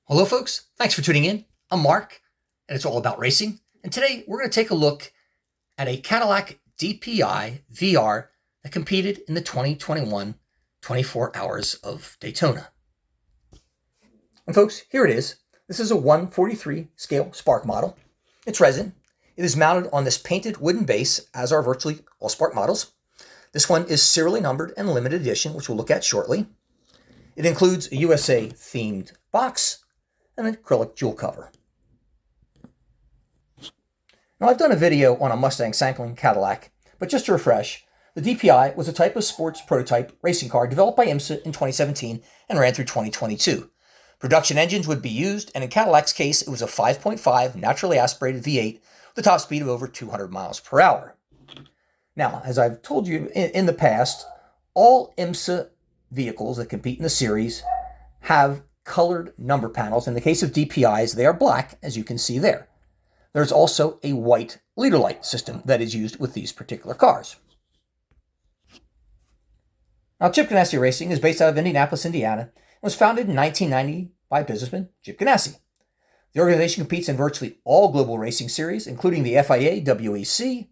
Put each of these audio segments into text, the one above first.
Hello folks, thanks for tuning in. I'm Mark, and it's all about racing. And today we're going to take a look at a Cadillac Dpi VR that competed in the 2021 24 Hours of Daytona. And folks, here it is. This is a 1/43 scale Spark model. It's resin. It is mounted on this painted wooden base, as are virtually all Spark models. This one is serially numbered and limited edition, which we'll look at shortly. It includes a USA themed box and an acrylic jewel cover. Now, I've done a video on a Mustang sampling Cadillac, but just to refresh, the DPI was a type of sports prototype racing car developed by IMSA in 2017 and ran through 2022. Production engines would be used, and in Cadillac's case, it was a 5.5 naturally aspirated V8 with a top speed of over 200 miles per hour. Now, as I've told you in the past, all IMSA vehicles that compete in the series have colored number panels. In the case of DPIs, they are black, as you can see there. There's also a white leader light system that is used with these particular cars. Now, Chip Ganassi Racing is based out of Indianapolis, Indiana, and was founded in 1990 by businessman Chip Ganassi. The organization competes in virtually all global racing series, including the FIA, WEC,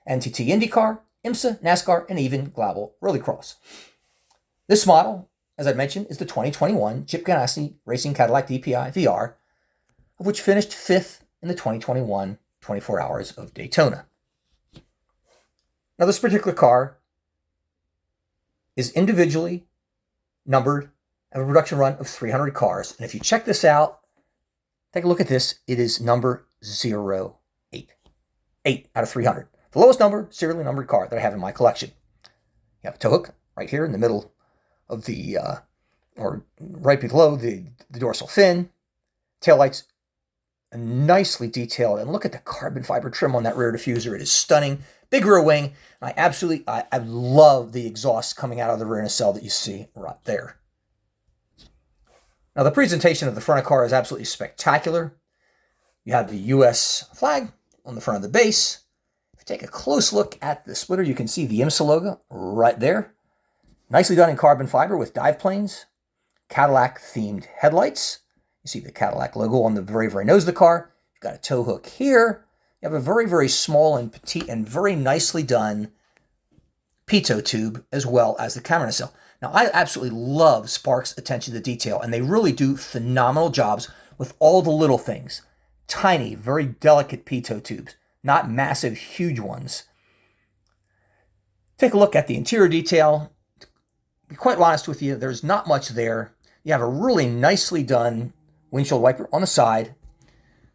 NTT IndyCar, IMSA, NASCAR, and even Global Rallycross. This model, as I mentioned, is the 2021 Chip Ganassi Racing Cadillac Dpi VR, of which finished 5th in the 2021 24 Hours of Daytona. Now, this particular car is individually numbered and a production run of 300 cars. And if you check this out, take a look at this, it is number 08. 8 out of 300. The lowest number, serially numbered car that I have in my collection. You have a tow hook right here in the middle of the, or right below the dorsal fin. Taillights nicely detailed, and look at the carbon fiber trim on that rear diffuser. It is stunning. Big rear wing. I love the exhaust coming out of the rear nacelle that you see right there. Now, the presentation of the front of the car is absolutely spectacular. You have the US flag on the front of the base. If you take a close look at the splitter, you can see the IMSA logo right there. Nicely done in carbon fiber with dive planes, Cadillac-themed headlights. You see the Cadillac logo on the very, very nose of the car. You've got a tow hook here. You have a very, very small and petite and very nicely done pitot tube, as well as the camera nacelle. Now, I absolutely love Spark's attention to detail, and they really do phenomenal jobs with all the little things. Tiny, very delicate pitot tubes, not massive, huge ones. Take a look at the interior detail. To be quite honest with you, there's not much there. You have a really nicely done windshield wiper on the side.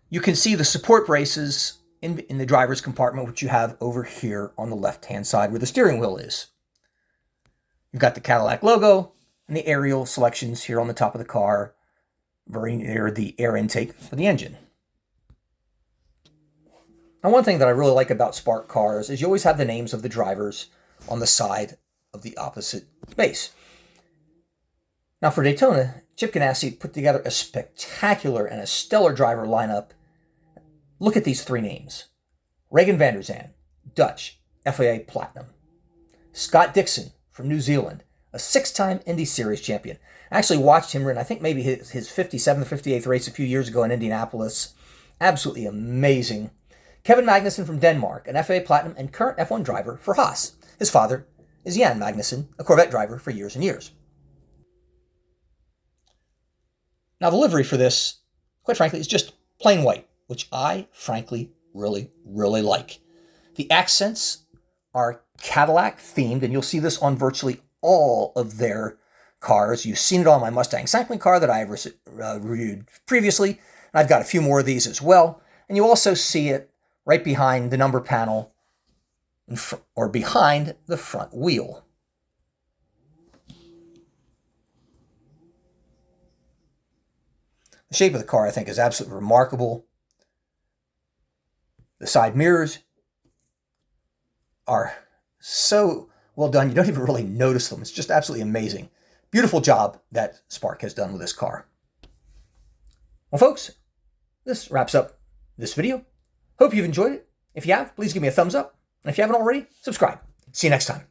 You can see the support braces in the driver's compartment, which you have over here on the left-hand side where the steering wheel is. You've got the Cadillac logo and the aerial selections here on the top of the car, very near the air intake for the engine. Now, one thing that I really like about Spark cars is you always have the names of the drivers on the side of the opposite base. Now, for Daytona, Chip Ganassi put together a spectacular and a stellar driver lineup. Look at these three names. Renger van der Zande, Dutch, FIA Platinum. Scott Dixon from New Zealand, a 6-time Indy Series champion. I actually watched him run, I think maybe his 57th or 58th race a few years ago in Indianapolis. Absolutely amazing. Kevin Magnussen from Denmark, an FIA Platinum and current F1 driver for Haas. His father is Jan Magnussen, a Corvette driver for years and years. Now, the livery for this, quite frankly, is just plain white, which I, frankly, really, really like. The accents are Cadillac-themed, and you'll see this on virtually all of their cars. You've seen it on my Mustang sampling car that I've reviewed previously, and I've got a few more of these as well. And you also see it right behind the number panel, or behind the front wheel. The shape of the car, I think, is absolutely remarkable. The side mirrors are so well done, you don't even really notice them. It's just absolutely amazing. Beautiful job that Spark has done with this car. Well, folks, this wraps up this video. Hope you've enjoyed it. If you have, please give me a thumbs up. And if you haven't already, subscribe. See you next time.